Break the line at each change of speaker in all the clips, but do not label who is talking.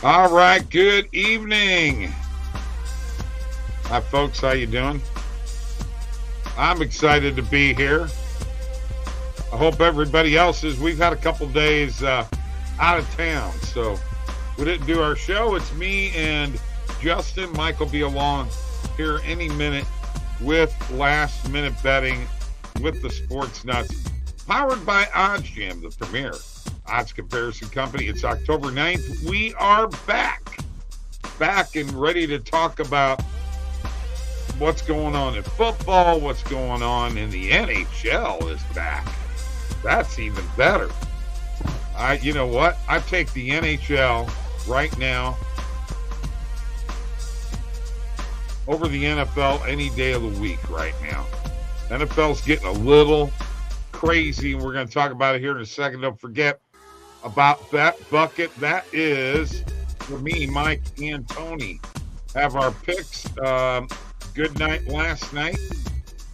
All right, good evening. Hi, folks. How you doing? I'm excited to be here. I hope everybody else is. We've had a couple days out of town, so we didn't do our show. It's me and Justin. Mike will be along here any minute with Last Minute Betting with the Sports Nuts, powered by OddsJam, the premier odds comparison company. It's October 9th. We are back and ready to talk about what's going on in football, what's going on in the NHL is back. That's even better. You know what? I take the NHL right now over the NFL any day of the week right now. NFL's getting a little crazy, and we're going to talk about it here in a second. Don't forget about BetBucket. That is, for me, Mike, and Tony have our picks. Good night last night.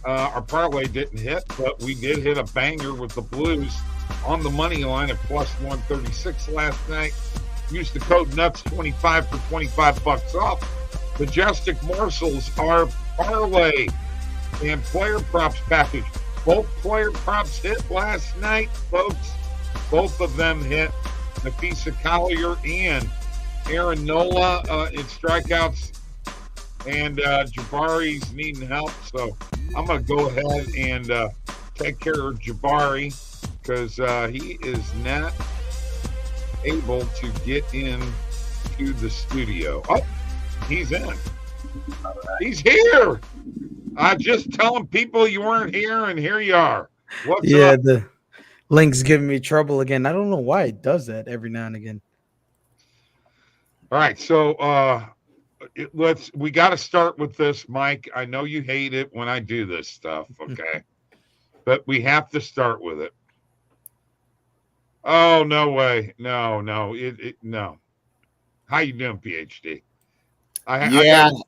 Our parlay didn't hit, but we did hit a banger with the Blues on the money line at plus 136 last night. Use the code NUTS25 for $25 off. Majestic Morsels, our parlay and player props package. Both player props hit last night, folks. Both of them hit. Nafisa Collier and Aaron Nola in strikeouts. And Jabari's needing help. So I'm going to go ahead and take care of Jabari because he is not able to get in to the studio. Oh, he's in. He's here. Just telling people you weren't here, and here you are. What's up?
The link's giving me trouble again. I don't know why it does that every now and again.
All right, so we got to start with this, Mike. I know you hate it when I do this stuff, okay? But we have to start with it. Oh, no way. No. No. How you doing, PhD?
The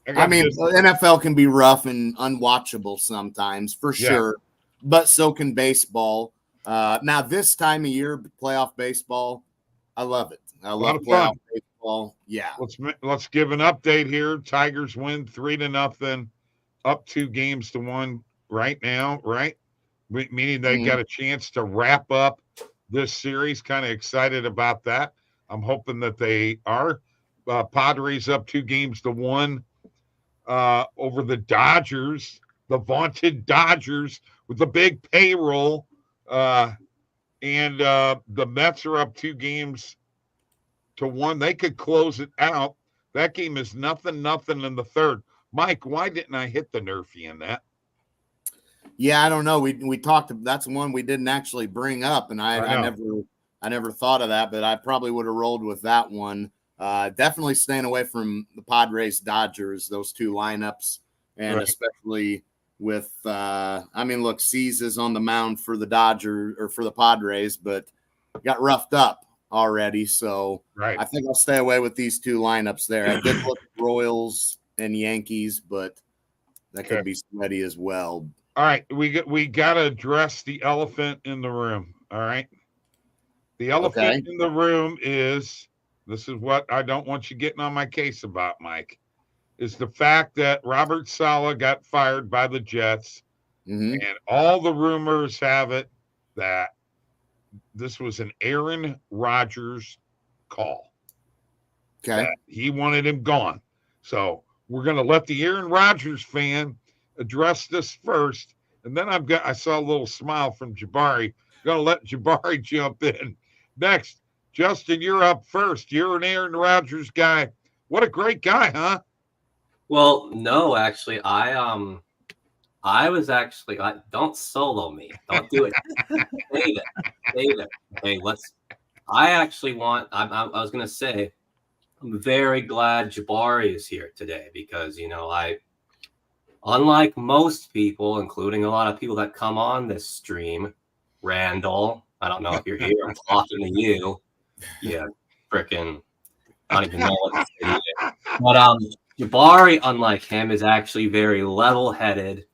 NFL can be rough and unwatchable sometimes, for sure. But so can baseball. Now, this time of year, playoff baseball, I love it. I love playoff baseball. Yeah.
Let's give an update here. Tigers win 3-0, up 2-1 right now, right? Meaning they got a chance to wrap up this series. Kind of excited about that. I'm hoping that they are. Padres up 2-1 over the Dodgers, the vaunted Dodgers with the big payroll. And the Mets are up 2-1. They could close it out. That game is nothing in the third. Mike, why didn't I hit the Nerfy in that?
Yeah, I don't know. We talked. That's one we didn't actually bring up, and I never thought of that, but I probably would have rolled with that one. Definitely staying away from the Padres Dodgers, those two lineups, and especially with look, Cease is on the mound for the Dodgers or for the Padres, but got roughed up already. So I think I'll stay away with these two lineups there. I did look at Royals and Yankees, but that could be sweaty as well.
All right, we got to address the elephant in the room. All right, the elephant in the room is. This is what I don't want you getting on my case about, Mike, is the fact that Robert Saleh got fired by the Jets, and all the rumors have it that this was an Aaron Rodgers call.
Okay.
He wanted him gone. So we're going to let the Aaron Rodgers fan address this first, and then I saw a little smile from Jabari. Going to let Jabari jump in. Next. Justin, you're up first. You're an Aaron Rodgers guy. What a great guy, huh?
Well, no, actually, I was actually don't solo me. Don't do it. Save it. Okay, I was gonna say I'm very glad Jabari is here today because unlike most people, including a lot of people that come on this stream, Randall, I don't know if you're here, I'm talking to you. Yeah, freaking, I don't even know what to say. But Jabari, unlike him, is actually very level-headed,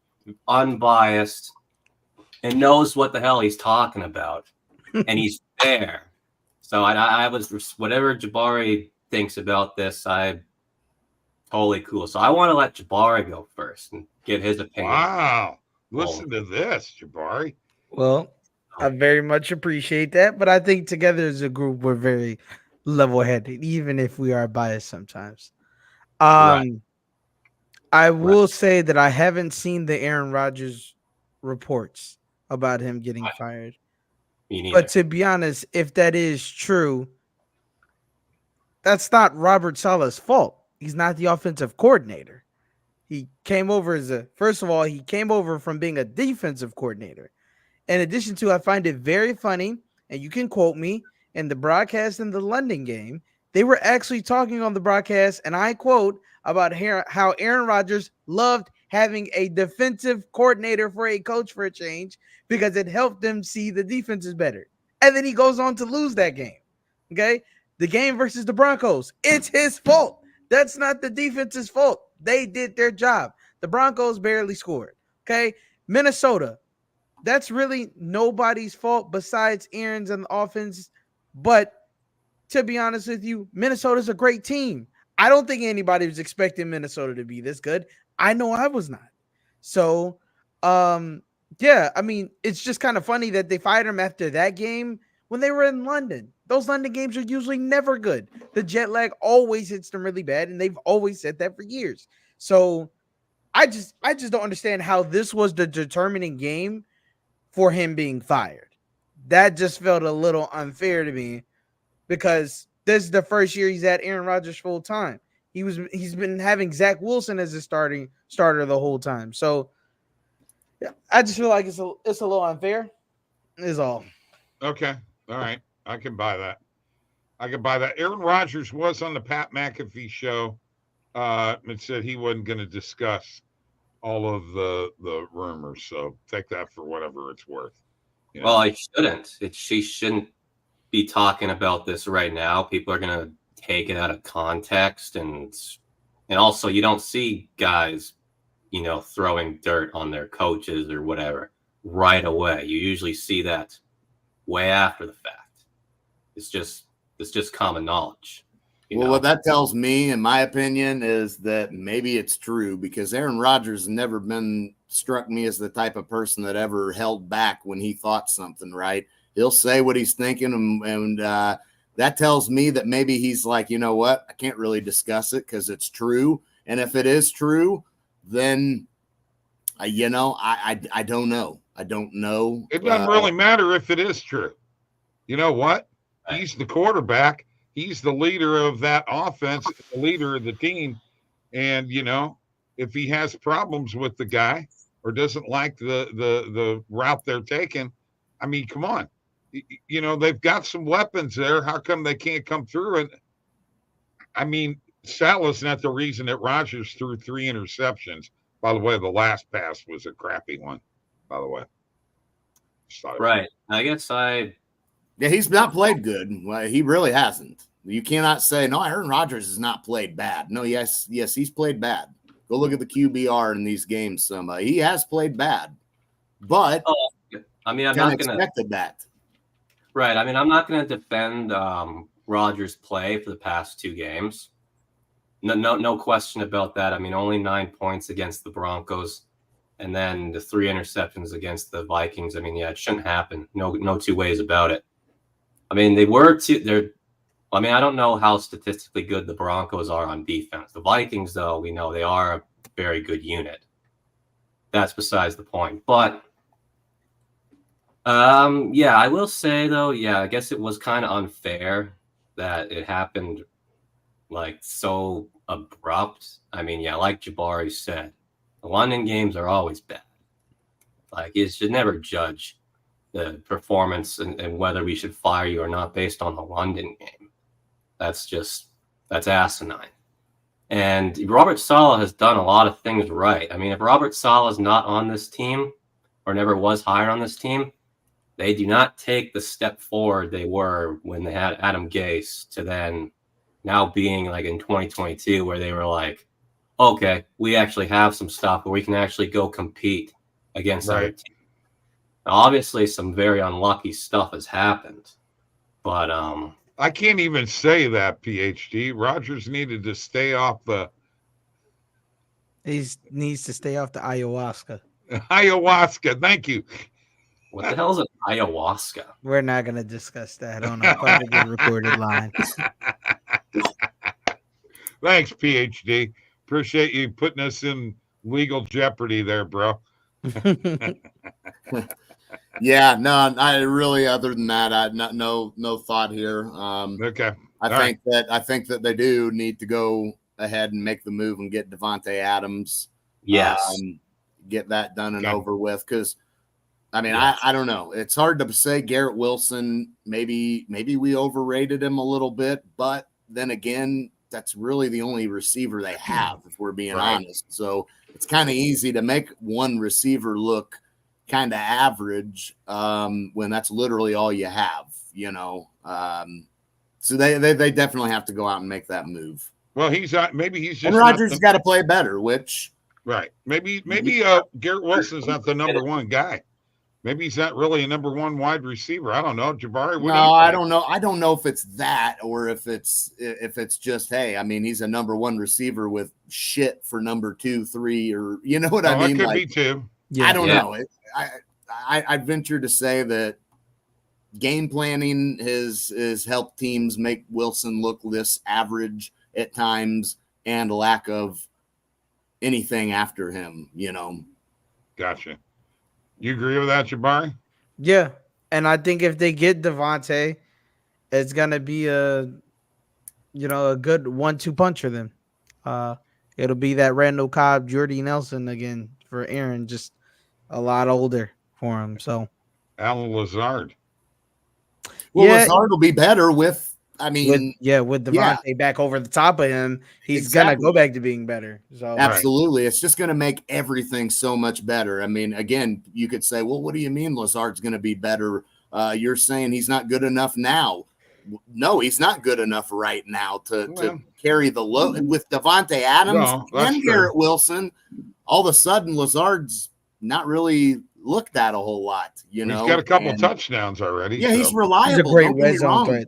unbiased, and knows what the hell he's talking about. And he's fair. So I was whatever Jabari thinks about this. I totally cool. So I want to let Jabari go first and get his opinion.
Wow. Listen to this, Jabari.
Well, I very much appreciate that, but I think together as a group we're very level-headed, even if we are biased sometimes.
Right.
I will say that I haven't seen the Aaron Rodgers reports about him getting fired. But to be honest, if that is true, that's not Robert Saleh's fault. He's not the offensive coordinator. He came over first of all, he came over from being a defensive coordinator. In addition to, I find it very funny, and you can quote me, in the broadcast in the London game, they were actually talking on the broadcast, and I quote, about how Aaron Rodgers loved having a defensive coordinator for a coach for a change because it helped them see the defenses better. And then he goes on to lose that game. Okay? The game versus the Broncos, it's his fault. That's not the defense's fault. They did their job. The Broncos barely scored. Okay? Minnesota, that's really nobody's fault besides Aaron's and the offense. But to be honest with you, Minnesota's a great team. I don't think anybody was expecting Minnesota to be this good. I know I was not. So, yeah, I mean, it's just kind of funny that they fired him after that game when they were in London. Those London games are usually never good. The jet lag always hits them really bad, and they've always said that for years. So I just don't understand how this was the determining game for him being fired. That just felt a little unfair to me because this is the first year he's at Aaron Rodgers full time. He's been having Zach Wilson as his starter the whole time. So yeah, I just feel like it's a little unfair. Is all.
Okay. All right. I can buy that. Aaron Rodgers was on the Pat McAfee show and said he wasn't going to discuss all of the rumors. So take that for whatever it's worth.
You know? Well, I shouldn't. She shouldn't be talking about this right now. People are going to take it out of context. And also you don't see guys, throwing dirt on their coaches or whatever right away. You usually see that way after the fact. It's just common knowledge.
Well, what that tells me, in my opinion, is that maybe it's true because Aaron Rodgers has never struck me as the type of person that ever held back when he thought something, right? He'll say what he's thinking, and that tells me that maybe he's like, you know what? I can't really discuss it because it's true. And if it is true, then, I don't know. I don't know.
It doesn't really matter if it is true. You know what? He's the quarterback. He's the leader of that offense, the leader of the team. And, if he has problems with the guy or doesn't like the route they're taking, I mean, come on. They've got some weapons there. How come they can't come through it? I mean, Saleh's not the reason that Rodgers threw 3 interceptions. By the way, the last pass was a crappy one, by the way.
Right. I guess
Yeah, he's not played good. Well, he really hasn't. You cannot say, no, Aaron Rodgers has not played bad. No, yes, he's played bad. Go look at the QBR in these games. He has played bad. But
I'm not going to
expected that.
Right. I mean, I'm not going to defend Rodgers' play for the past 2 games. No question about that. I mean, only 9 points against the Broncos, and then the 3 interceptions against the Vikings. I mean, yeah, it shouldn't happen. No 2 ways about it. I mean, I don't know how statistically good the Broncos are on defense. The Vikings, though, we know they are a very good unit. That's besides the point. But yeah, I will say though, I guess it was kind of unfair that it happened like so abrupt. I mean, yeah, like Jabari said, the London games are always bad. Like, you should never judge the performance and whether we should fire you or not based on the London game. That's asinine. And Robert Saleh has done a lot of things right. I mean, if Robert Saleh is not on this team or never was hired on this team, they do not take the step forward they were when they had Adam Gase to then now being like in 2022 where they were like, okay, we actually have some stuff where we can actually go compete against other teams. Now, obviously, some very unlucky stuff has happened. But
I can't even say that, PhD. Rogers needed to stay off the.
He needs to stay off the ayahuasca.
Ayahuasca. Thank you.
What the hell is an ayahuasca?
We're not going to discuss that on a publicly recorded line.
Thanks, PhD. Appreciate you putting us in legal jeopardy there, bro.
Yeah, no, I really. Other than that, no thought here.
Okay.
I think that they do need to go ahead and make the move and get Devontae Adams.
Yes.
Get that done and over with. Because, I mean, yes. I don't know. It's hard to say Garrett Wilson. Maybe we overrated him a little bit, but then again, that's really the only receiver they have, if we're being honest. So it's kind of easy to make one receiver look kind of average when that's literally all you have, you know. So they definitely have to go out and make that move.
Well, maybe he's just.
And Rodgers got to play better, which
maybe Garrett Wilson's not the number one guy. Maybe he's not really a number one wide receiver. I don't know, Jabari.
I don't know. I don't know if it's that or if it's just, hey, I mean, he's a number one receiver with shit for number 2, 3, or you know what I mean.
It could be too.
Yeah, I don't know. I'd venture to say that game planning has helped teams make Wilson look this average at times, and lack of anything after him, you know.
Gotcha. You agree with that, Jabari?
Yeah, and I think if they get Devontae, it's gonna be a good 1-2 punch for them. It'll be that Randall Cobb, Jordy Nelson again for Aaron, just a lot older for him. So
Alan Lazard.
Well, Lazard will be better with. I mean,
with Devontae back over the top of him, he's gonna go back to being better. So
absolutely, it's just gonna make everything so much better. I mean, again, you could say, well, what do you mean Lazard's gonna be better? You're saying he's not good enough now. No, he's not good enough right now to carry the load with Devontae Adams and Garrett Wilson. All of a sudden, Lazard's not really looked at a whole lot. You know,
he's got a couple touchdowns already.
Yeah, he's reliable.
He's a great red zone threat.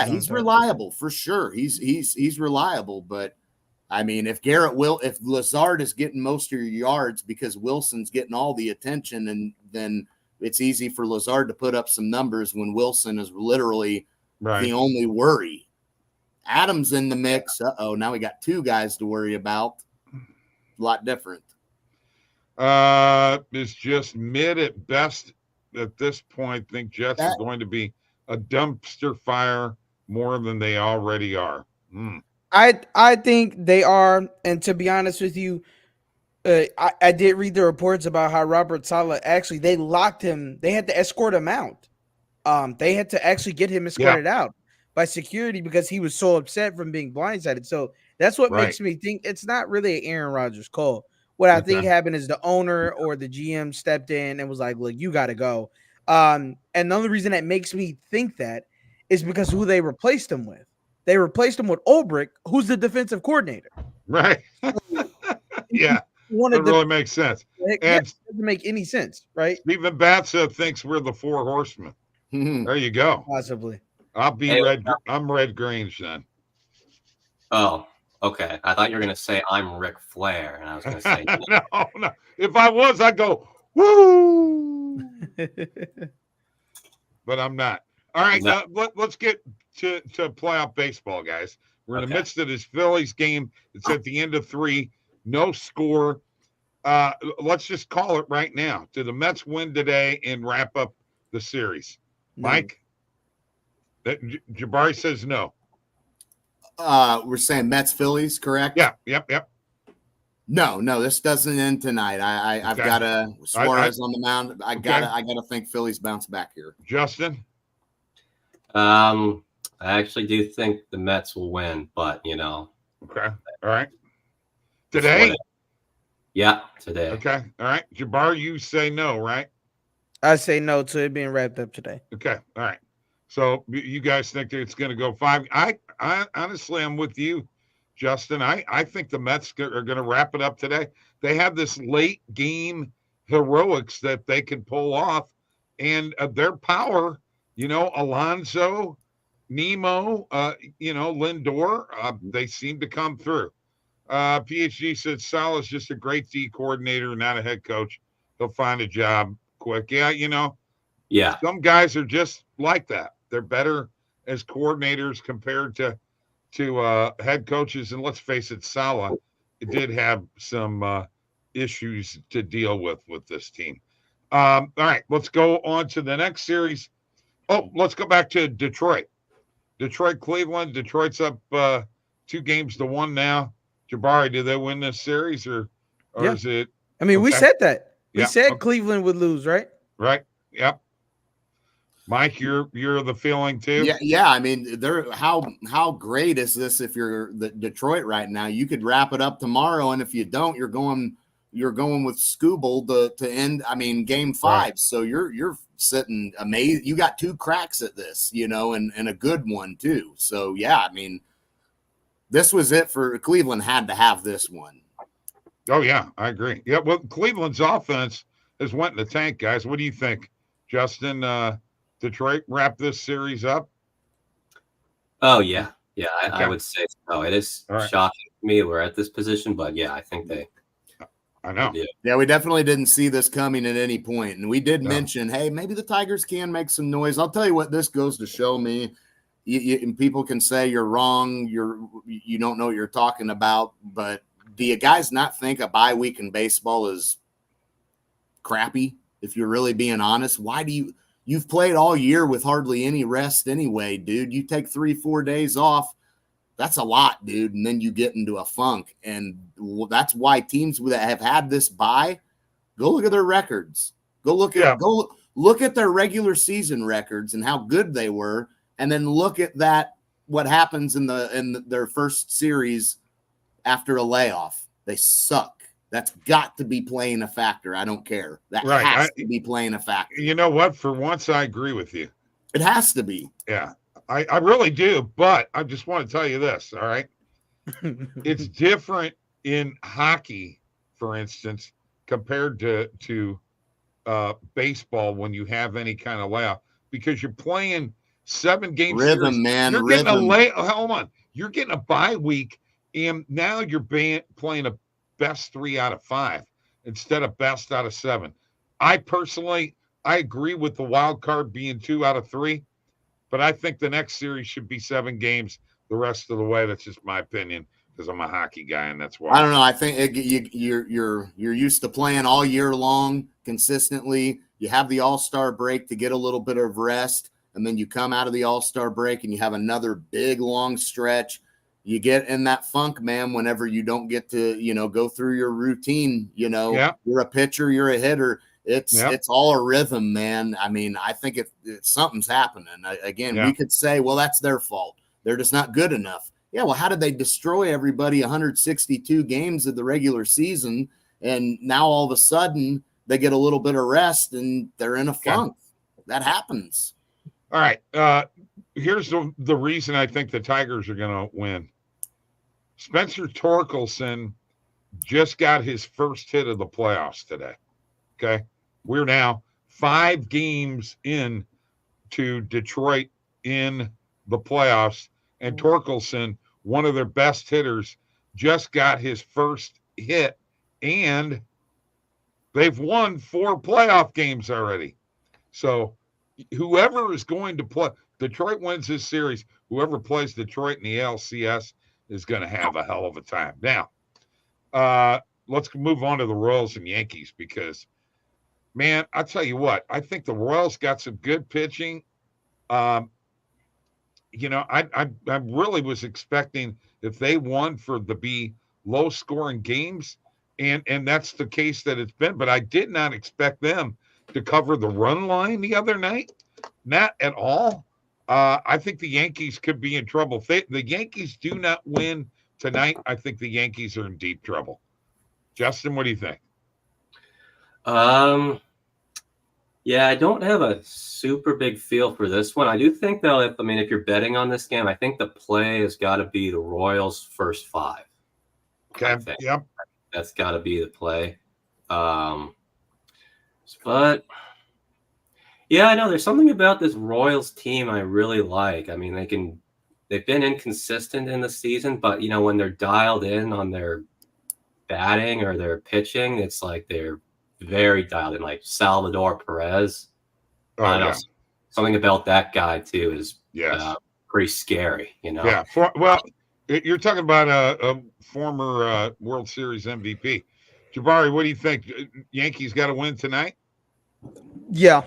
He's reliable for sure. He's reliable, but I mean, if Lazard is getting most of your yards because Wilson's getting all the attention, and then it's easy for Lazard to put up some numbers when Wilson is literally the only worry. Adams in the mix. Now we got 2 guys to worry about. A lot different.
It's just mid at best at this point. I think Jets are going to be a dumpster fire more than they already are.
I think they are, and to be honest with you, I did read the reports about how Robert Saleh actually they locked him. They had to escort him out. They had to actually get him escorted out by security because he was so upset from being blindsided. So that's what makes me think it's not really an Aaron Rodgers call. What I think happened is the owner or the GM stepped in and was like, "Look, you got to go." And the only reason that makes me think that is because who they replaced him with. They replaced him with Ulbrich, who's the defensive coordinator.
Right. Yeah. That really makes sense.
And it doesn't make any sense, right?
Stephen Batsa thinks we're the 4 horsemen. There you go.
Possibly.
I'll be Red. I'm Red Grange then.
Oh, okay. I thought you were going to say I'm Ric Flair, and I was going to say
no. If I was, I'd go woo. But I'm not. All right, let's get to playoff baseball, guys. We're in the midst of this Phillies game. It's at the end of 3, no score. Let's just call it right now. Do the Mets win today and wrap up the series? No. Mike? Jabari says no.
We're saying Mets Phillies, correct?
Yeah. Yep.
No, this doesn't end tonight. I've got a Suarez on the mound. I gotta think Phillies bounce back here.
Justin?
I actually do think the Mets will win, but you know.
Okay. All right. Today?
Yeah, today.
Okay. All right. Jabbar, you say no, right?
I say no to it being wrapped up today.
Okay. All right. So you guys think that it's going to go 5? I honestly, I'm with you, Justin. I think the Mets are going to wrap it up today. They have this late game heroics that they can pull off, and their power. You know, Alonso, Nemo, Lindor, they seem to come through. PhD said Salah's just a great D coordinator, not a head coach. He'll find a job quick. Yeah,
Yeah.
Some guys are just like that. They're better as coordinators compared to head coaches. And let's face it, Salah did have some issues to deal with this team. All right, let's go on to the next series. Oh, let's go back to Detroit. Detroit, Cleveland. Detroit's up 2-1 now. Jabari, do they win this series or is it?
I mean, we said that. We said Cleveland would lose, right?
Right. Yep. Mike, you're the feeling too.
Yeah. I mean, how great is this? If you're the Detroit right now, you could wrap it up tomorrow, and if you don't, you're going with Skubal to end. I mean, game 5. Right. So you're sitting amazed. You got 2 cracks at this, and a good one too. So yeah, I mean, this was it for Cleveland. Had to have this one.
Oh yeah, I agree. Yeah, well, Cleveland's offense has went in the tank, guys. What do you think, Justin? Detroit wrap this series up?
Oh yeah, I would say so. It is shocking to me we're at this position, but yeah, I think they.
I know.
Yeah, we definitely didn't see this coming at any point, and we did mention, hey, maybe the Tigers can make some noise. I'll tell you what, this goes to show me. And people can say you're wrong, you don't know what you're talking about, but do you guys not think a bye week in baseball is crappy? If you're really being honest, why do you've played all year with hardly any rest anyway, dude? You take 3-4 days off. That's a lot, dude. And then you get into a funk. And that's why teams that have had this bye, go look at their records. Go look at their regular season records and how good they were. And then look at what happens in their first series after a layoff. They suck. That's got to be playing a factor. I don't care. That has to be playing a factor.
You know what? For once, I agree with you.
It has to be.
Yeah, I really do. But I just want to tell you this, all right? It's different in hockey, for instance, compared to baseball when you have any kind of layoff, because you're playing 7 games.
Rhythm,
series.
Man.
You're
Rhythm.
getting hold on. You're getting a bye week, and now you're playing a best 3 out of 5 instead of best out of 7. I agree with the wild card being 2 out of 3, but I think the next series should be 7 games the rest of the way. That's just my opinion because I'm a hockey guy, and that's why.
I don't know. I think you're used to playing all year long consistently. You have the All-Star break to get a little bit of rest, and then you come out of the All-Star break and you have another big long stretch. You get in that funk, man, whenever you don't get to, go through your routine. You're a pitcher, you're a hitter. It's all a rhythm, man. I mean, I think something's happening. We could say, well, that's their fault. They're just not good enough. Yeah, well, how did they destroy everybody 162 games of the regular season, and now all of a sudden they get a little bit of rest and they're in a funk? That happens.
All right. Here's the reason I think the Tigers are going to win. Spencer Torkelson just got his first hit of the playoffs today. Okay. We're now 5 games in to Detroit in the playoffs, and Torkelson, one of their best hitters, just got his first hit, and they've won 4 playoff games already. So whoever is going to play, Detroit wins this series, whoever plays Detroit in the ALCS is going to have a hell of a time. Now, let's move on to the Royals and Yankees because, man, I'll tell you what, I think the Royals got some good pitching. I really was expecting if they won for the be low scoring games, and that's the case that it's been, but I did not expect them to cover the run line the other night. Not at all. I think the Yankees could be in trouble. If the Yankees do not win tonight, I think the Yankees are in deep trouble. Justin, what do you think?
Yeah, I don't have a super big feel for this one. I do think, though, if you're betting on this game, I think the play has got to be the Royals' first 5.
Okay. Yep.
That's got to be the play. But Yeah, I know. There's something about this Royals team I really like. I mean, they've been inconsistent in the season, but when they're dialed in on their batting or their pitching, it's like they're very dialed in. Like Salvador Perez. I know something about that guy too is pretty scary.
Yeah. You're talking about a former World Series MVP. Jabari, what do you think? Yankees got to win tonight?
Yeah.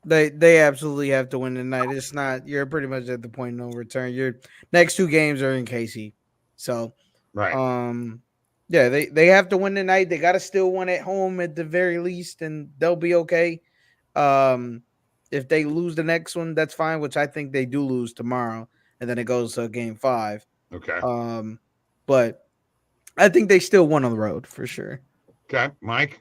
They absolutely have to win tonight. It's not, you're pretty much at the point of no return. Your next 2 games are in KC. So yeah, they have to win tonight. They gotta still win at home at the very least, and they'll be okay. If they lose the next one, that's fine, which I think they do lose tomorrow, and then it goes to game 5.
Okay.
But I think they still won on the road for sure.
Okay, Mike.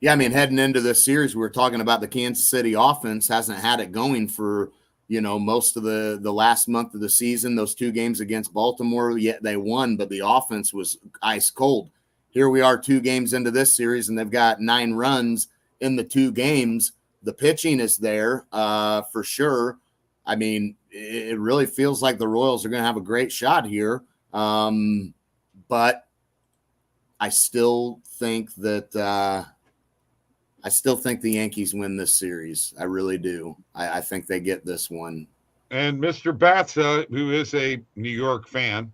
Yeah, I mean, heading into this series, we were talking about the Kansas City offense hasn't had it going for, most of the last month of the season. Those 2 games against Baltimore, yet they won, but the offense was ice cold. Here we are 2 games into this series, and they've got 9 runs in the 2 games. The pitching is there for sure. I mean, it really feels like the Royals are going to have a great shot here. But I still think that the Yankees win this series. I really do. I think they get this one.
And Mr. Batza, who is a New York fan,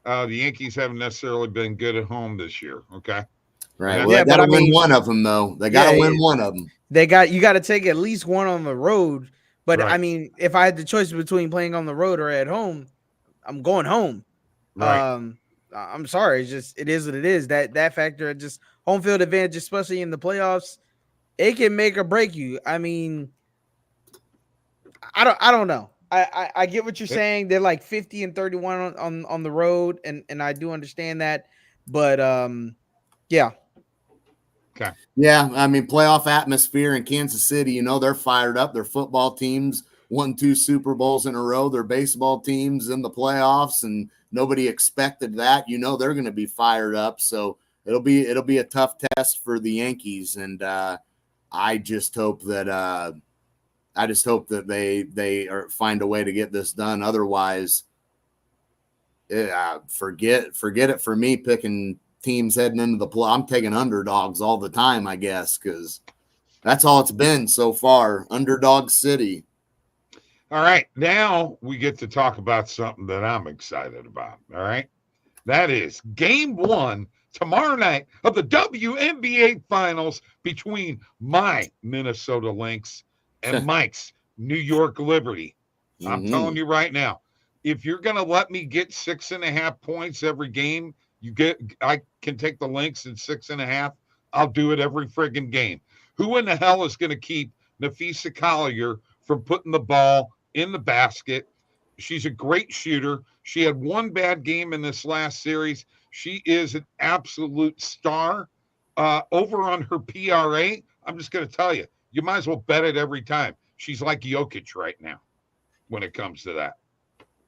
the Yankees haven't necessarily been good at home this year. Okay.
Right. Well, they got to win one of them, though. They got to win one of them.
You got to take at least one on the road. But I mean, if I had the choice between playing on the road or at home, I'm going home. Right. I'm sorry. It is what it is. That factor, just home field advantage, especially in the playoffs, it can make or break you. I mean, I don't know. I get what you're saying. They're like 50 and 31 on the road, and I do understand that. But yeah.
Okay.
Yeah, I mean, playoff atmosphere in Kansas City, they're fired up. Their football teams won 2 Super Bowls in a row. Their baseball teams in the playoffs, and nobody expected that. They're going to be fired up. So it'll be a tough test for the Yankees, and I just hope that they find a way to get this done. Otherwise, forget it for me picking teams heading into the play. I'm taking underdogs all the time, I guess, because that's all it's been so far. Underdog City.
All right, now we get to talk about something that I'm excited about. All right, that is Game 1 tomorrow night of the WNBA Finals between my Minnesota Lynx and Mike's New York Liberty. I'm telling you right now, if you're going to let me get 6.5 points every game, I can take the Lynx at 6.5. I'll do it every friggin' game. Who in the hell is going to keep Nafisa Collier from putting the ball in the basket? She's a great shooter. She had 1 bad game in this last series. She is an absolute star. Over on her PRA, I'm just going to tell you, you might as well bet it every time. She's like Jokic right now when it comes to that.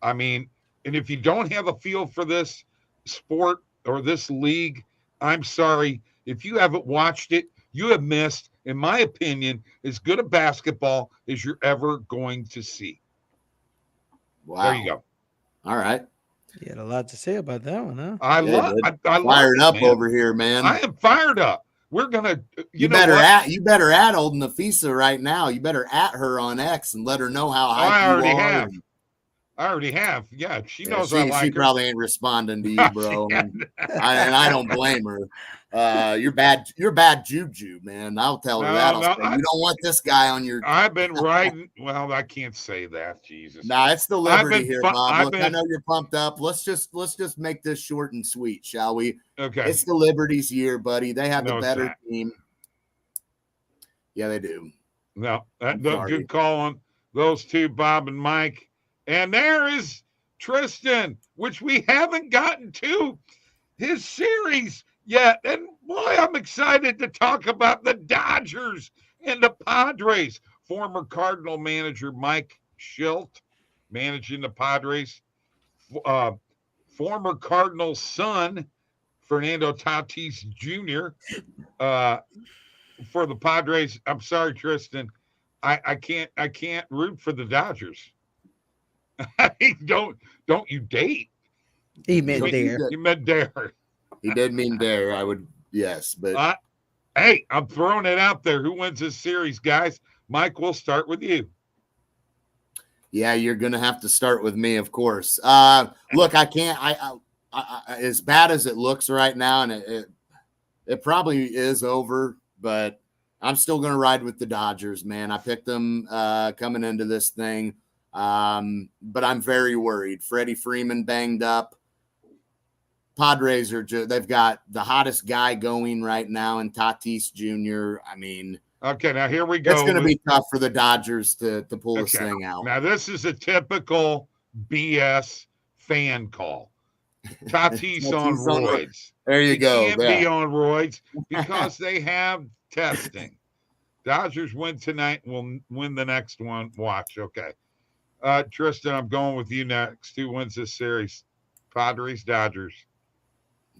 I mean, and if you don't have a feel for this sport or this league, I'm sorry. If you haven't watched it, you have missed, in my opinion, as good a basketball as you're ever going to see.
Wow.
There you go.
All right.
You had a lot to say about that one, huh?
I
fired up over here, man.
I am fired up. We're gonna.
You better at old Nafisa right now. You better at her on X and let her know how high you are.
I already have. Yeah, she knows I like her.
She probably ain't responding to you, bro. and I don't blame her. You're bad juju, man. I'll tell her that. You don't want this guy on your.
I've been riding. Well, I can't say that. Jesus.
Nah, it's the Liberty here, Bob. Look, I know you're pumped up. Let's just make this short and sweet, shall we?
Okay.
It's the Liberty's year, buddy. They have the better team. Yeah, they do.
No, good call on those two, Bob and Mike. And there is Tristan, which we haven't gotten to his series yet. And boy, I'm excited to talk about the Dodgers and the Padres. Former Cardinal manager Mike Schilt managing the Padres. Former Cardinal son, Fernando Tatis Jr., for the Padres. I'm sorry, Tristan. I can't root for the Dodgers. I mean, don't you date?
He meant dare.
He meant dare.
He did mean dare. I would, yes, but
hey, I'm throwing it out there. Who wins this series, guys? Mike, we'll start with you.
Yeah, you're gonna have to start with me, of course. Look, I can't. I as bad as it looks right now, and it probably is over, but I'm still gonna ride with the Dodgers, man. I picked them coming into this thing, but I'm very worried. Freddie Freeman banged up. Padres they've got the hottest guy going right now in Tatis Jr. I mean,
okay, now here we go.
It's going to be tough for the Dodgers to pull this thing out.
Now this is a typical BS fan call. Tatis on roids.
There you go.
Can't be on roids because they have testing. Dodgers win tonight. We'll win the next one. Watch. Okay. Tristan, I'm going with you next. Who wins this series? Padres, Dodgers.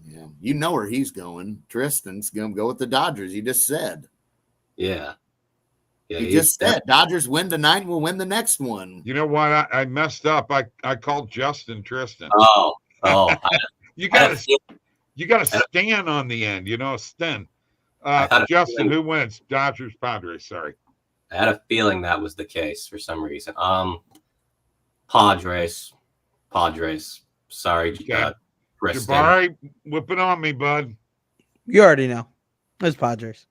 Yeah, you know where he's going. Tristan's going to go with the Dodgers. He just said.
Yeah.
He just said Dodgers win tonight. We'll win the next one.
You know what? I messed up. I called Justin Tristan.
Oh.
you got to stand on the end. You know, Sten. Justin, who wins? Dodgers, Padres. Sorry.
I had a feeling that was the case for some reason. Padres. Sorry,
okay. Jabari, whip it on me, bud.
You already know. It's Padres.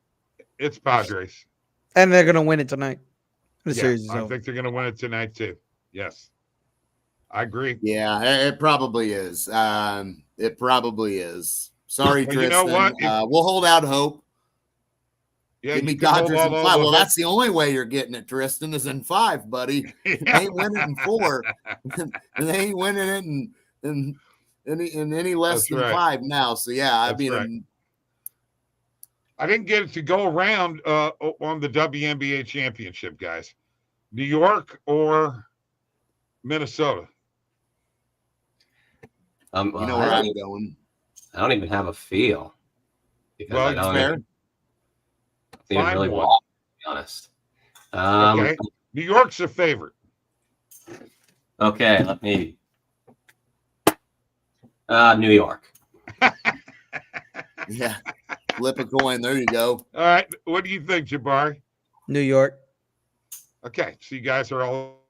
It's Padres.
And they're going to win it tonight. The series is over.
I think they're going to win it tonight, too. Yes. I agree.
Yeah, it probably is. It probably is. Sorry, Tristan.
You know what?
We'll hold out hope.
Yeah,
give me Dodgers in 5. Well, that's the only way you're getting it, Tristan, is in 5, buddy. They ain't winning in 4. And they ain't winning it in any less than 5 now. So, yeah, I mean,
I didn't get it to go around on the WNBA championship, guys. New York or Minnesota?
You know where I'm going.
I don't even have a feel. Because I don't think really well, to be honest.
Okay. New York's a favorite.
Okay, let me. New York.
Yeah. Flip a coin. There you go.
All right. What do you think, Jabari?
New York.
Okay. So you guys are all.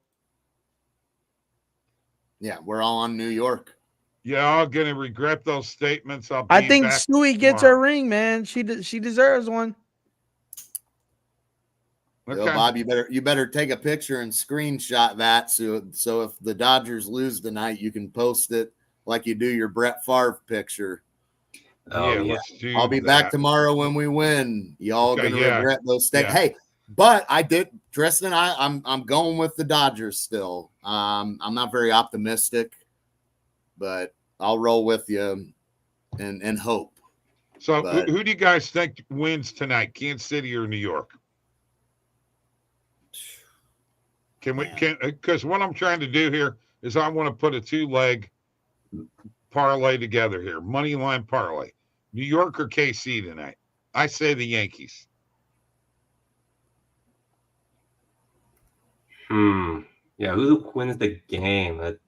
Yeah, we're all on New York.
You're all going to regret those statements.
I think Stewie gets her ring, man. She deserves one.
Okay. Yo, Bob, you better take a picture and screenshot that so if the Dodgers lose tonight, you can post it like you do your Brett Favre picture.
Oh, yeah.
I'll be back tomorrow when we win. Y'all gonna regret those statements. Hey, but I did, Tristan. I'm going with the Dodgers still. I'm not very optimistic, but I'll roll with you and hope.
So, who do you guys think wins tonight? Kansas City or New York? Because what I'm trying to do here is I want to put a 2-leg parlay together here. Money line parlay. New York or KC tonight? I say the Yankees.
Yeah, who wins the game?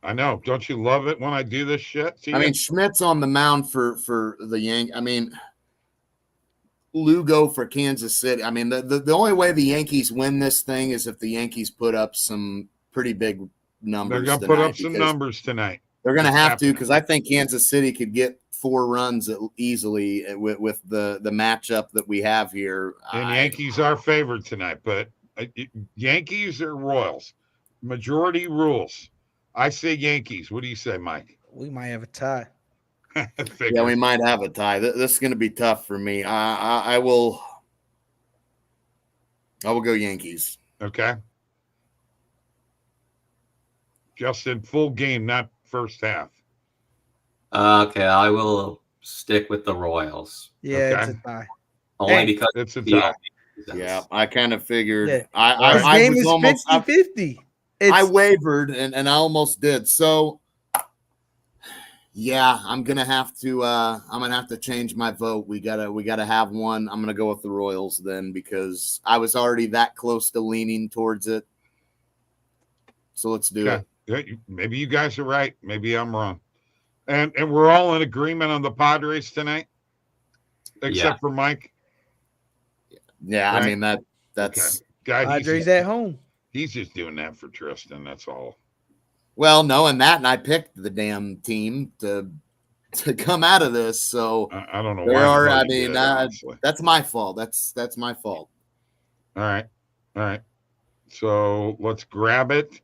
I know. Don't you love it when I do this shit?
I mean, Schmidt's on the mound for the Yankees. I mean, Lugo for Kansas City. I mean, the only way the Yankees win this thing is if the Yankees put up some pretty big numbers.
They're going to put up some numbers tonight.
They're going to have to, because I think Kansas City could get 4 runs easily with the matchup that we have here.
And Yankees are favored tonight, but Yankees or Royals? Majority rules. I say Yankees. What do you say, Mike?
We might have a tie.
Yeah, we might have a tie. This is going to be tough for me. I will go Yankees.
Okay. Just in full game, not first half.
Okay, I will stick with the Royals.
Yeah, it's a tie.
Only because
it's a tie.
Yeah, I kind of figured.
Yeah.
I
game is almost 50-50.
I wavered, and I almost did. So, Yeah, I'm gonna have to change my vote. We gotta have one. I'm gonna go with the Royals then, because I was already that close to leaning towards it. So let's do it.
Maybe you guys are right. Maybe I'm wrong. And we're all in agreement on the Padres tonight, except for Mike.
Yeah, right? I mean that's
guy.
Padres at home.
He's just doing that for Tristan. That's all.
Well, knowing that, and I picked the damn team to come out of this, so
I don't know why.
I mean, that's my fault. That's my fault.
All right. So let's grab it.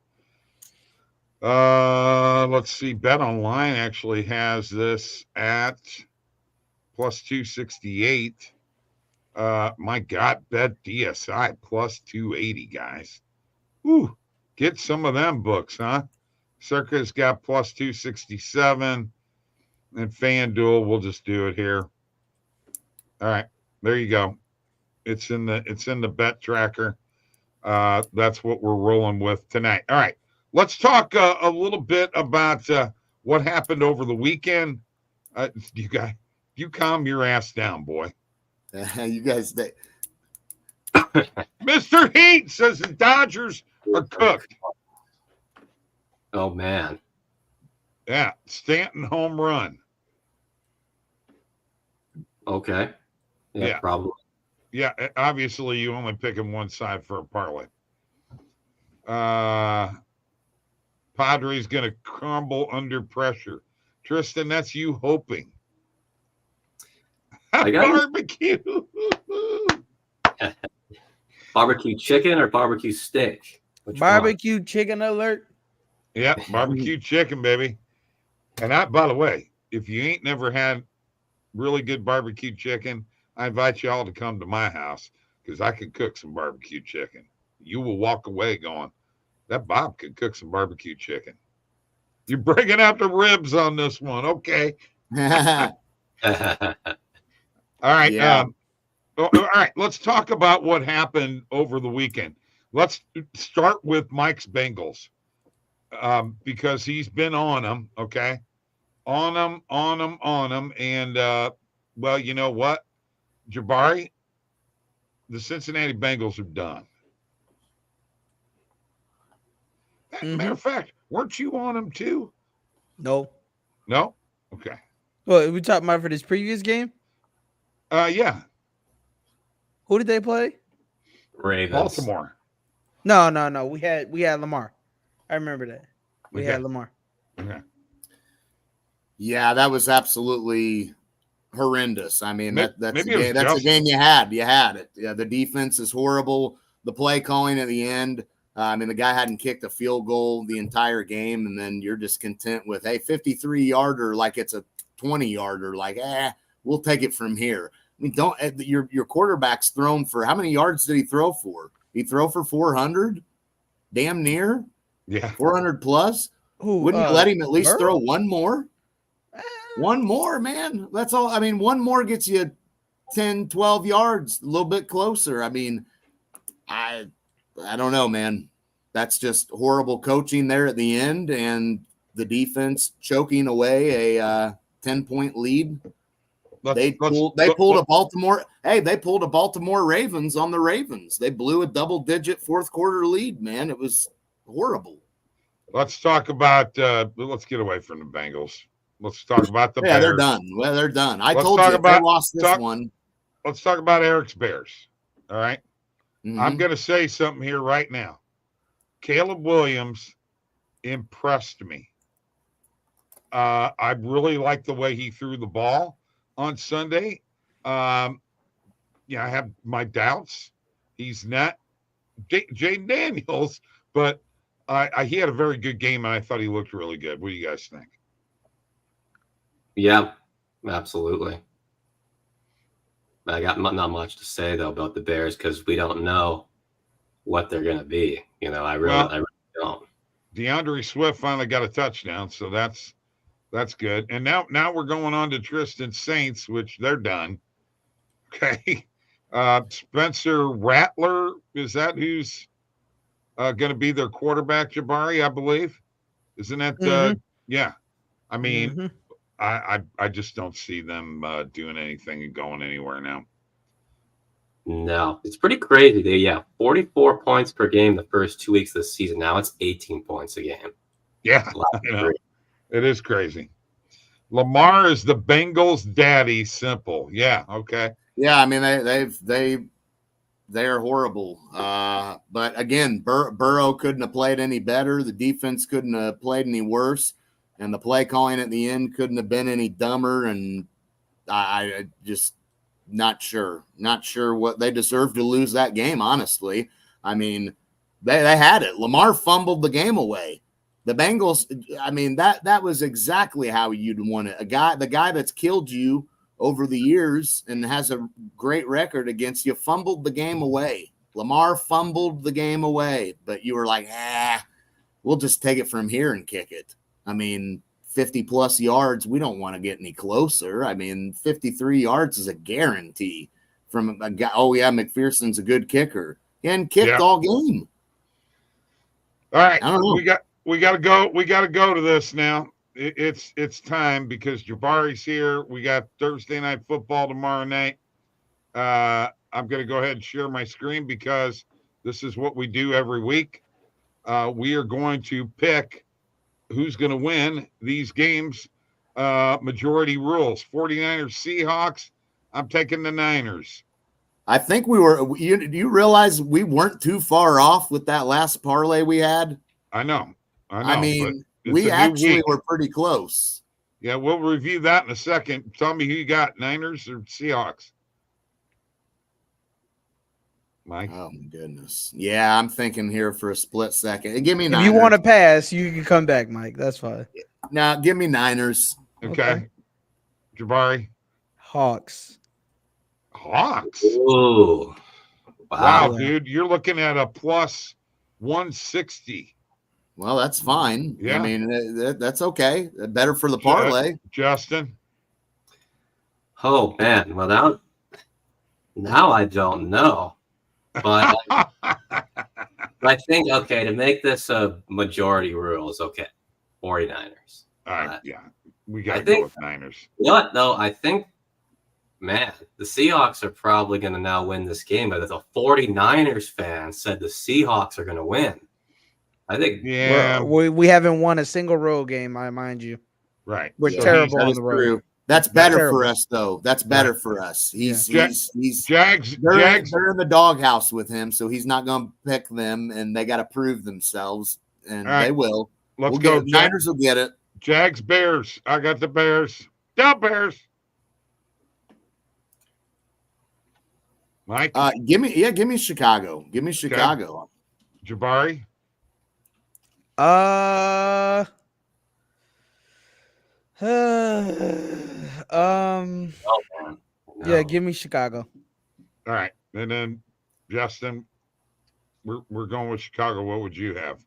Let's see. Bet Online actually has this at plus 268. My God, Bet DSI plus 280, guys. Woo, get some of them books, huh? Circa's got plus 267, and FanDuel, we'll just do it here. All right, there you go. It's in the bet tracker. That's what we're rolling with tonight. All right, let's talk a little bit about what happened over the weekend. You calm your ass down, boy.
You guys,
Mr. Heat says the Dodgers are cooked.
Oh, man.
Yeah, Stanton home run.
Okay. Yeah, probably.
Yeah, obviously you only picking one side for a parlay. Padres going to crumble under pressure. Tristan, that's you hoping. Barbecue.
Barbecue chicken or barbecue steak?
Barbecue chicken alert.
Yeah, barbecue chicken, baby. And by the way, if you ain't never had really good barbecue chicken, I invite you all to come to my house, because I can cook some barbecue chicken. You will walk away going, that Bob can cook some barbecue chicken. You're bringing out the ribs on this one. Okay. All right.
Yeah.
All right. Let's talk about what happened over the weekend. Let's start with Mike's Bengals, because he's been on them. Okay. On them. And, well, you know what, Jabari, the Cincinnati Bengals are done. Matter of fact, weren't you on them too?
No.
Okay.
Well, we talking about for this previous game?
Yeah.
Who did they play?
Ravens.
Baltimore.
No. We had Lamar. I remember that. We had Lamar.
Okay.
Yeah, that was absolutely horrendous. I mean, that's a game you had. You had it. Yeah, the defense is horrible. The play calling at the end. I mean, the guy hadn't kicked a field goal the entire game, and then you're just content with 53-yarder like it's a 20-yarder. Like, we'll take it from here. I mean, your quarterback's thrown for how many yards did he throw for? He throw for 400, damn near.
Yeah,
400 plus. Wouldn't you let him at least throw one more? One more, man. That's all. I mean, one more gets you 10, 12 yards, a little bit closer. I mean, I don't know, man. That's just horrible coaching there at the end, and the defense choking away a 10-point lead. They pulled a Baltimore. Hey, they pulled a Baltimore Ravens on the Ravens. They blew a double-digit fourth quarter lead, man. It was horrible.
Let's talk about. Let's get away from the Bengals. Let's talk about the Bears.
Yeah, they're done. Well, they're done. I told you they lost this one.
Let's talk about Eric's Bears. All right. Mm-hmm. I'm going to say something here right now. Caleb Williams impressed me. I really like the way he threw the ball on Sunday. I have my doubts. He's not Jaden Daniels, but he had a very good game, and I thought he looked really good. What do you guys think?
Yeah, absolutely. I got not much to say, though, about the Bears, because we don't know what they're going to be. I really don't.
DeAndre Swift finally got a touchdown, so that's good. And now we're going on to Tristan Saints, which they're done. Okay. Spencer Rattler, is that who's going to be their quarterback, Jabari, I believe? Isn't that yeah. I mean, I just don't see them doing anything and going anywhere now.
No, it's pretty crazy. 44 points per game the first 2 weeks of the season. Now it's 18 points a game.
Yeah, it is crazy. Lamar is the Bengals' daddy. Simple. Yeah. Okay.
Yeah, I mean they are horrible. But again, Burrow couldn't have played any better. The defense couldn't have played any worse, and the play calling at the end couldn't have been any dumber. And I just not sure what they deserved to lose that game. Honestly, I mean, they had it. Lamar fumbled the game away. The Bengals, I mean, that was exactly how you'd want it. The guy that's killed you over the years and has a great record against you fumbled the game away. Lamar fumbled the game away, but you were like, we'll just take it from here and kick it. I mean, 50 plus yards, we don't want to get any closer. I mean, 53 yards is a guarantee from a guy. Oh yeah, McPherson's a good kicker. He hadn't kicked all game.
All right, we got to go. We got to go to this now. It's time because Jabari's here. We got Thursday night football tomorrow night. I'm going to go ahead and share my screen because this is what we do every week. We are going to pick who's going to win these games. Majority rules. 49ers, Seahawks. I'm taking the Niners.
I think we were. Do you realize we weren't too far off with that last parlay we had?
I know.
I mean, we actually were pretty close.
Yeah, we'll review that in a second. Tell me who you got, Niners or Seahawks? Mike?
Oh, my goodness. Yeah, I'm thinking here for a split second. Give me Niners.
If you want to pass, you can come back, Mike. That's fine.
Now, give me Niners.
Okay. Jabari?
Hawks.
Ooh.
Wow, dude. You're looking at a plus 160.
Well, that's fine.
Yeah.
I mean, that's okay. Better for the parlay.
Justin?
Oh, man. Well, now I don't know. But I think, to make this a majority rules, 49ers.
All right, we got to go with Niners.
What? No, I think, man, the Seahawks are probably going to now win this game, but the 49ers fan said the Seahawks are going to win. I think
we haven't won a single road game, mind you.
Right.
We're terrible on the road.
That's better for us, though. That's better for us. He's
Jags.
They're in the doghouse with him, so he's not going to pick them, and they got to prove themselves, and they will.
Let's go.
Niners will get it.
Jags, Bears. I got the Bears. Down Bears. Mike.
Give me Chicago. Give me Chicago.
Jabari.
No. Yeah, give me Chicago.
All right, and then Justin, we're going with Chicago. What would you have?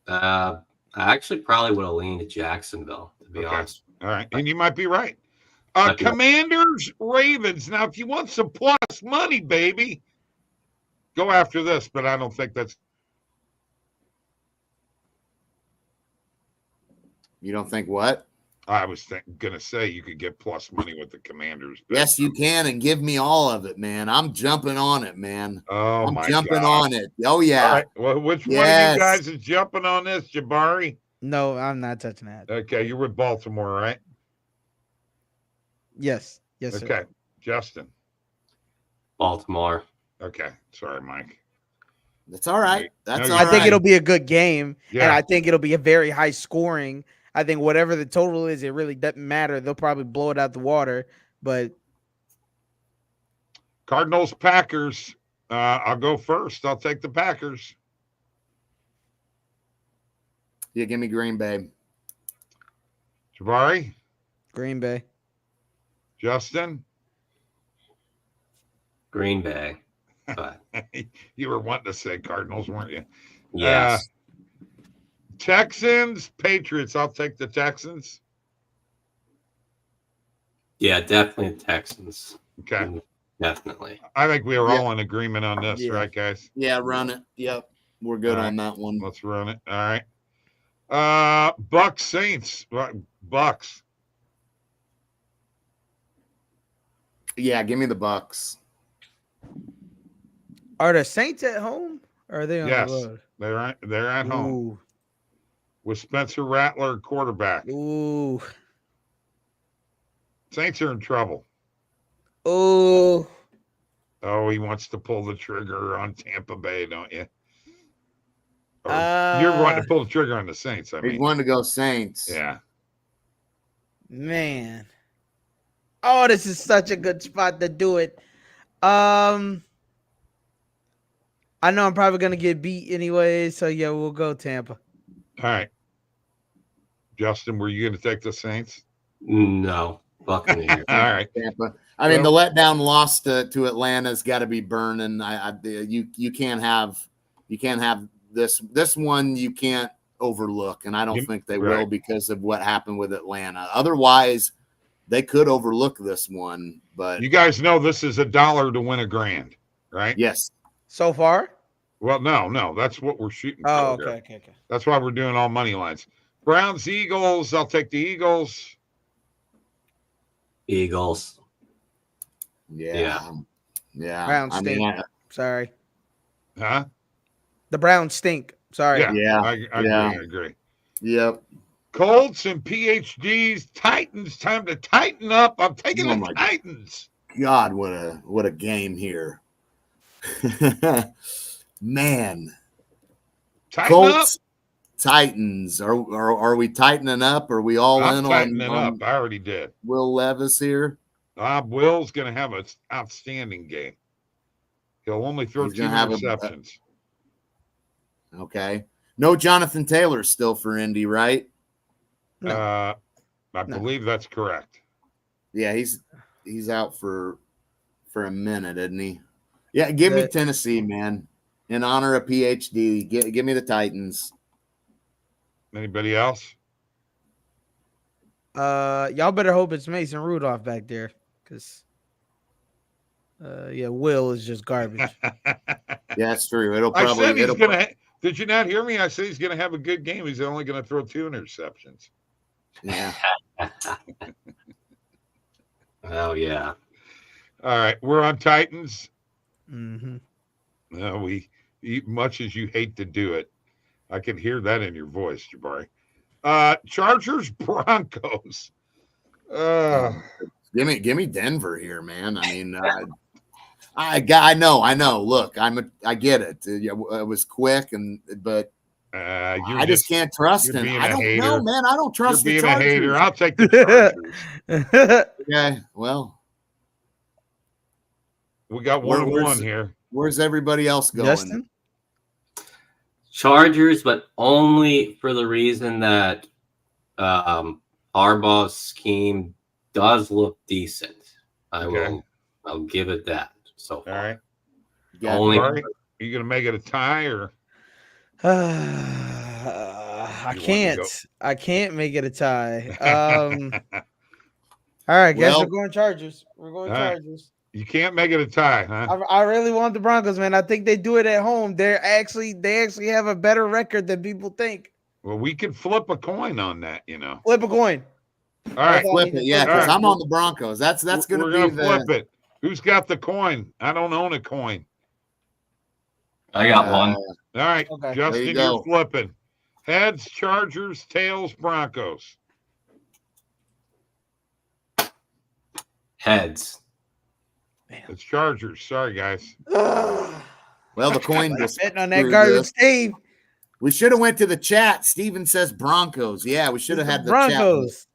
I actually probably would have leaned to Jacksonville, to be honest.
All right, and you might be right. Commanders, Ravens. Now, if you want some plus money, baby, go after this. But I don't think that's.
You don't think what?
I was going to say you could get plus money with the Commanders.
Yes, you can, and give me all of it, man. I'm jumping on it, man.
Oh,
I'm
my
jumping
God.
on it. Oh, yeah.
All right. Well, which one of you guys is jumping on this, Jabari?
No, I'm not touching that.
Okay, you're with Baltimore, right?
Yes. Yes, sir.
Okay, Justin.
Baltimore.
Okay, sorry, Mike.
That's all right. That's all
I think
right.
it'll be a good game,
Yeah.
and I think it'll be a very high scoring. I think whatever the total is, it really doesn't matter. They'll probably blow it out the water, but
Cardinals, Packers. I'll go first. I'll take the Packers.
Yeah, give me Green Bay.
Jabari?
Green Bay.
Justin?
Green Bay. But
You were wanting to say Cardinals, weren't you?
yes.
Texans, Patriots. I'll take the Texans.
Yeah, definitely the Texans.
Okay.
Definitely.
I think we are all in agreement on this, right, guys?
Yeah, run it. Yep. We're good on that one.
Let's run it. All right. Bucks, Saints. Bucks.
Yeah, give me the Bucks.
Are the Saints at home or are they on the road?
They're at home with Spencer Rattler quarterback.
Ooh.
Saints are in trouble.
Oh,
he wants to pull the trigger on Tampa Bay, don't you? You're wanting to pull the trigger on the Saints.
He's wanting to go Saints.
Yeah.
Man. Oh, this is such a good spot to do it. I know I'm probably going to get beat anyway, so yeah, we'll go Tampa.
All right. Justin, were you going to take the Saints?
No. Fucking
all right.
Tampa. I mean, the letdown loss to Atlanta's got to be burning. You can't have this one. You can't overlook, and I don't think they will because of what happened with Atlanta. Otherwise, they could overlook this one. But
you guys know this is $1 to win $1,000, right?
Yes.
So far?
Well, no, that's what we're shooting for.
Oh, okay.
That's why we're doing all money lines. Browns, Eagles. I'll take the Eagles.
Eagles.
Yeah.
Browns stink. Sorry.
Huh?
The Browns stink. Sorry.
Yeah.
I agree.
Yep.
Colts and PhDs, Titans. Time to tighten up. I'm taking the Titans.
God, what a game here. Man. Colts, Titans. Are we tightening up? Are we all in
tightening up? I already did.
Will Levis here.
Will's going to have an outstanding game. He'll only throw 2 interceptions.
Okay. No Jonathan Taylor still for Indy, right?
No. I believe that's correct.
Yeah, he's out for a minute, isn't he? Yeah, give me Tennessee, man. In honor of PhD, give me the Titans.
Anybody else?
Y'all better hope it's Mason Rudolph back there, because Will is just garbage.
Yeah, that's true. It'll probably.
Did you not hear me? I said he's gonna have a good game. He's only gonna throw 2 interceptions.
Yeah.
Oh yeah.
All right, we're on Titans.
Mm-hmm.
Much as you hate to do it, I can hear that in your voice, Jabari. Chargers, Broncos.
Give me Denver here, man. I mean, I know. Look, I get it. It was quick, but I just can't trust him. I don't know, man. I don't trust the Chargers. Being a hater,
I'll take the
Chargers. Okay, well,
we got 1-1 here.
Where's everybody else going?
Justin?
Chargers, but only for the reason that Harbaugh's scheme does look decent. I'll give it that. So far.
All right.
Only.
Are you going to make it a tie or?
I can't make it a tie. All right, guys, we're going Chargers. We're going Chargers.
You can't make it a tie, huh?
I really want the Broncos, man. I think they do it at home. They actually have a better record than people think.
Well, we could flip a coin on that,
Flip a coin.
All right,
flip it. Yeah, because I'm on the Broncos. That's going to be.
We're going to flip it. Who's got the coin? I don't own a coin.
I got one.
All right, okay. Justin, you're flipping. Heads, Chargers, tails, Broncos.
Heads.
It's Chargers. Sorry, guys.
Well, the coin just
betting on that garbage, Steve.
We should have went to the chat. Steven says Broncos. Yeah, we should have had the
Broncos.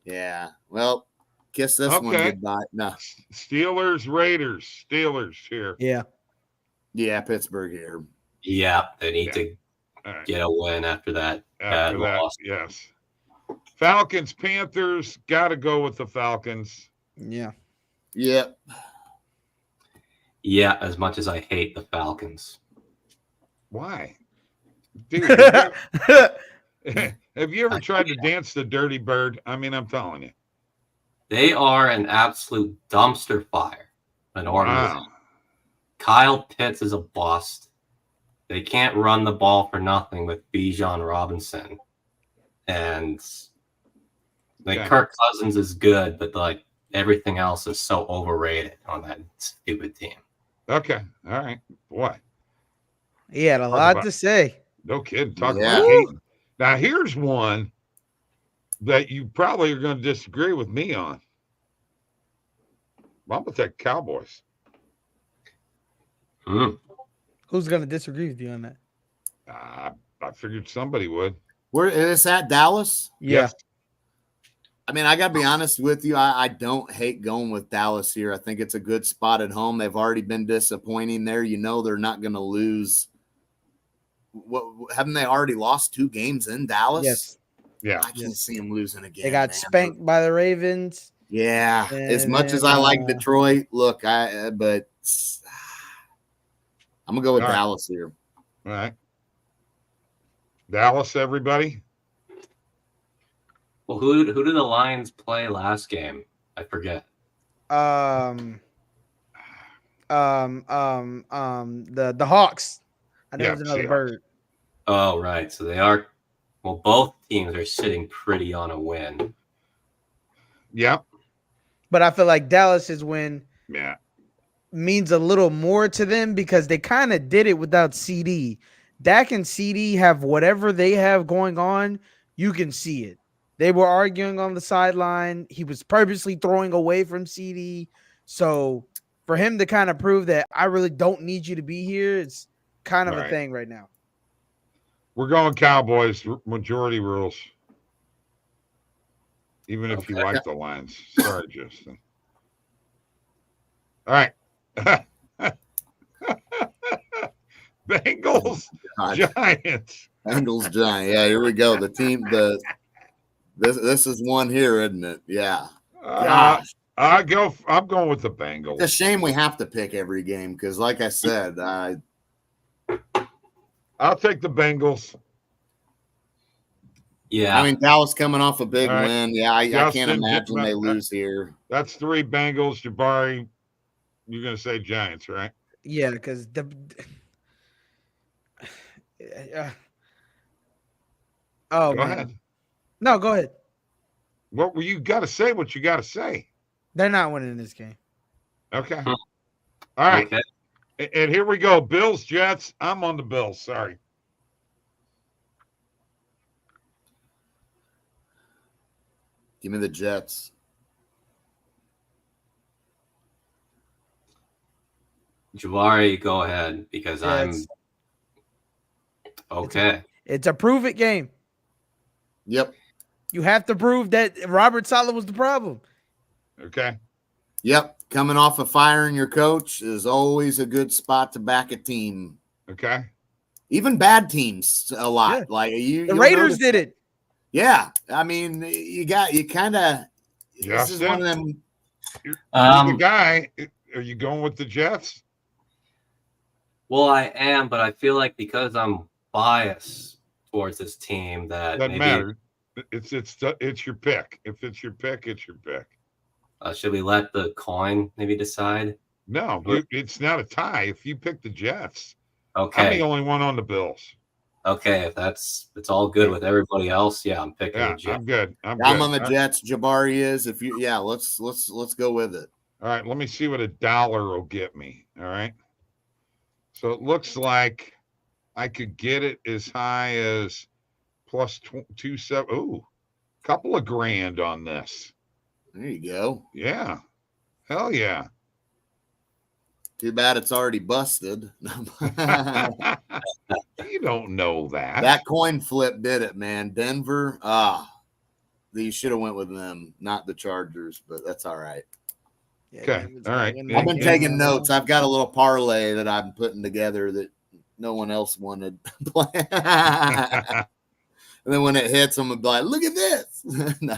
Chat. Yeah. Well, kiss this one goodbye. No.
Steelers, Raiders. Steelers here.
Yeah.
Yeah, Pittsburgh here.
Yeah, they need to get a win after that.
After that, loss. Yes. Falcons, Panthers. Got to go with the Falcons.
Yeah.
Yep.
Yeah, as much as I hate the Falcons.
Why? Dude, have you ever tried to dance the Dirty Bird? I mean, I'm telling you.
They are an absolute dumpster fire. An organization. Wow. Kyle Pitts is a bust. They can't run the ball for nothing with Bijan Robinson. And Kirk Cousins is good, but everything else is so overrated on that stupid team.
Okay. All right. Boy.
He had a lot to say.
No kidding. Talk about hating. Now, here's one that you probably are going to disagree with me on. I'm going to take Cowboys.
Who's going to disagree with you on that?
I figured somebody would.
Where is this at? Dallas?
Yeah.
Yes.
I mean, I got to be honest with you. I don't hate going with Dallas here. I think it's a good spot at home. They've already been disappointing there. You know they're not going to lose. Haven't they already lost 2 games in Dallas?
Yes.
Yeah.
I can't see them losing again.
They got spanked by the Ravens.
Yeah. As much as I like Detroit, look, but I'm going to go with Dallas here.
All right. Dallas, everybody.
Well, who did the Lions play last game? I forget.
The Hawks. I know it was another bird.
Oh, right. So they are. Well, both teams are sitting pretty on a win.
Yep.
But I feel like Dallas's win
means
a little more to them because they kind of did it without CD. Dak and CD have whatever they have going on. You can see it. They were arguing on the sideline. He was purposely throwing away from CD. So for him to kind of prove that I really don't need you to be here, it's kind of a thing right now.
We're going Cowboys, majority rules. Even if you like the Lions. Sorry, Justin. All right. Bengals, Giants.
Bengals, Giants. Yeah, here we go. The team, this is one here, isn't it? Yeah.
Gosh. I'm going with the Bengals.
It's a shame we have to pick every game because, like I said,
I'll take the Bengals.
Yeah.
I mean, Dallas coming off a big win. Yeah, I can't imagine they lose here.
That's 3 Bengals. Jabari, you're going to say Giants, right?
Yeah, because
go ahead.
No, go ahead.
Well, you got to say what you got to say.
They're not winning this game.
Okay. All right. Okay. And here we go. Bills, Jets. I'm on the Bills. Sorry.
Give me the Jets.
Jabari, go ahead because I'm okay.
It's a prove it game.
Yep.
You have to prove that Robert Saleh was the problem.
Okay.
Yep. Coming off of firing your coach is always a good spot to back a team.
Okay.
Even bad teams a lot. Yeah. Like the
Raiders did it.
Yeah. I mean, you kind of this is one of them.
You're the guy. Are you going with the Jets?
Well, I am, but I feel like because I'm biased towards this team that
doesn't matter. It's your pick. If it's your pick, it's your pick.
Should we let the coin maybe decide?
No, it's not a tie. If you pick the Jets,
okay,
I'm the only one on the Bills.
Okay, if it's all good with everybody else, yeah, I'm picking the Jets.
I'm good. I'm
on the Jets. Jabari is. If you, let's go with it.
All right, let me see what $1 will get me. All right, so it looks like I could get it as high as plus 2.7. Ooh, couple of grand on this.
There you go.
Yeah, hell yeah.
Too bad it's already busted.
You don't know that.
That coin flip did it, man. Denver. You should have went with them, not the Chargers, but that's all right.
Okay. All right.
I've been taking notes. I've got a little parlay that I'm putting together that no one else wanted to play. And then when it hits, I'm going to be like, look at this. No.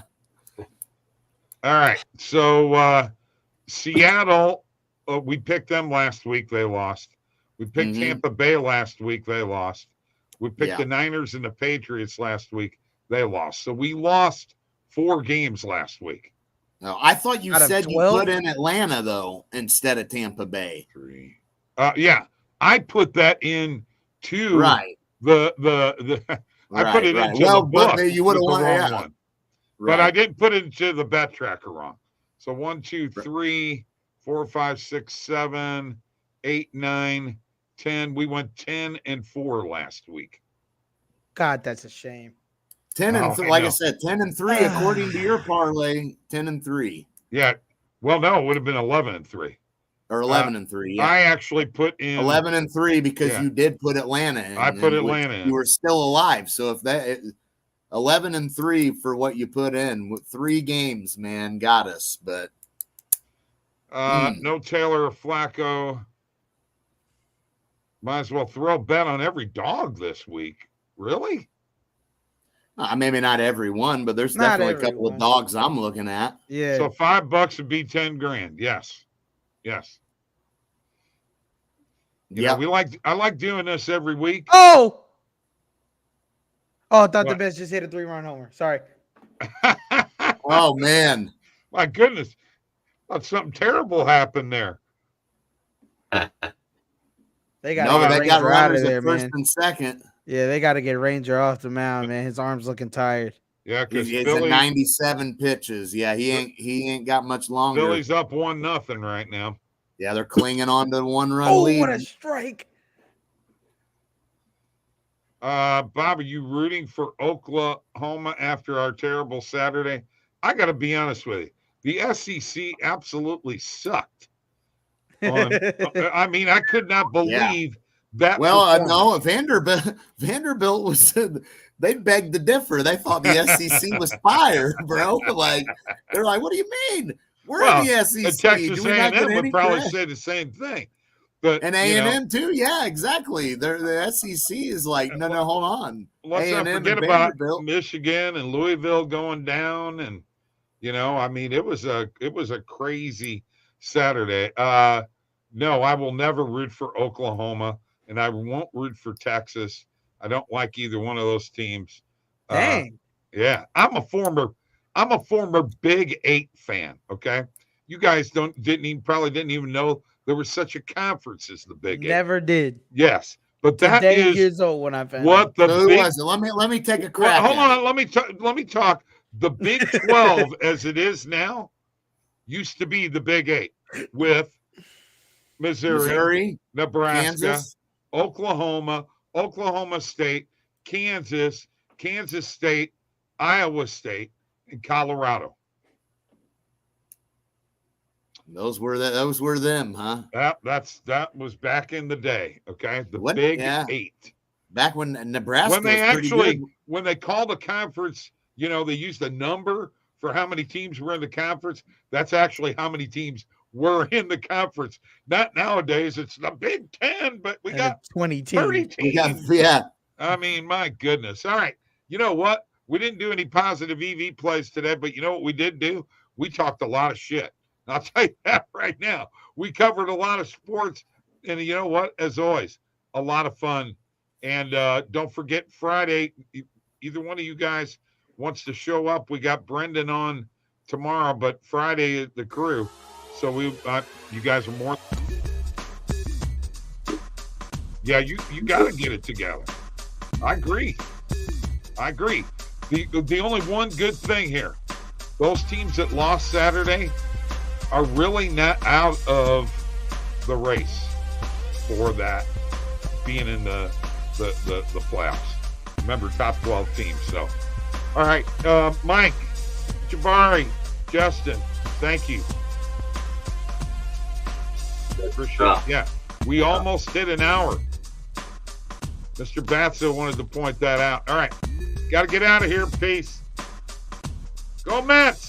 All right. So Seattle, we picked them last week. They lost. We picked Tampa Bay last week. They lost. We picked the Niners and the Patriots last week. They lost. So we lost 4 games last week.
No, I thought you said you put in Atlanta, though, instead of Tampa Bay.
3. Yeah. I put that in to the I put it into the book.
You would have won
one. But I didn't put it into the bet tracker wrong. So 1, 2, 3, 4, 5, 6, 7, 8, 9, 10. We went 10-4 last week.
God, that's a shame.
10-3, like I said, 10-3 according to your parlay. 10-3.
Yeah. Well, no, it would have been 11-3.
Or 11-3. Yeah.
I actually put in
11-3 because you did put Atlanta in.
I put Atlanta in.
You were still alive. So if that 11-3 for what you put in with 3 games, man, got us. But
no Taylor or Flacco. Might as well throw a bet on every dog this week. Really?
Maybe not every one, but there's definitely a couple of dogs I'm looking at.
Yeah.
So $5 would be 10 grand. Yes. Yeah. I like doing this every week.
Oh, I thought the Mets just hit a 3-run homer. Sorry.
Oh man.
My goodness. Thought something terrible happened there.
They got Ranger out of there,
first
man.
And second.
Yeah, they got to get Ranger off the mound, man. His arm's looking tired.
Yeah, because
it's at 97 pitches. Yeah, he ain't got much longer.
Philly's up 1-0 right now.
Yeah, they're clinging on to the 1-run lead.
What a strike!
Bob, are you rooting for Oklahoma after our terrible Saturday? I got to be honest with you. The SEC absolutely sucked. I mean, I could not believe that.
Well, no, Vanderbilt was. They begged to differ. They thought the SEC was fire, bro. Like they're like, what do you mean? We're in the SEC.
Texas A&M would probably say the same thing. But
and A&M too, yeah, exactly. The SEC is like, no, hold on.
Let's not forget about Michigan and Louisville going down, and I mean, it was a crazy Saturday. No, I will never root for Oklahoma, and I won't root for Texas. I don't like either one of those teams.
Dang.
Yeah, I'm a former Big 8 fan. Okay, you guys probably didn't even know there was such a conference as the Big 8.
Never did.
Yes, but that is
years old when I found
what the
Big. Was it? Let me take a crack.
Hold on, let me talk. The Big 12, as it is now, used to be the Big 8 with Missouri, Nebraska,
Kansas,
Oklahoma State, Kansas State, Iowa State, and Colorado.
Those were them, huh?
That was back in the day. Okay, Big 8.
Back when Nebraska
when they called a conference, they used a number for how many teams were in the conference. That's actually how many teams were in the conference. Not nowadays. It's the Big 10, but we got
20 teams.
30 teams. I mean, my goodness. All right. You know what? We didn't do any positive EV plays today, but you know what we did do? We talked a lot of shit. I'll tell you that right now. We covered a lot of sports, and you know what? As always, a lot of fun. And don't forget Friday, either one of you guys wants to show up. We got Brendan on tomorrow, but Friday the crew. So you guys are more. Yeah, you got to get it together. I agree. The only one good thing here, those teams that lost Saturday are really not out of the race for that being in the playoffs. Remember, top 12 teams. So, all right, Mike, Jabari, Justin, thank you. Appreciate it. Yeah, we almost hit an hour. Mr. Batso wanted to point that out. All right, got to get out of here. Peace. Go Mets.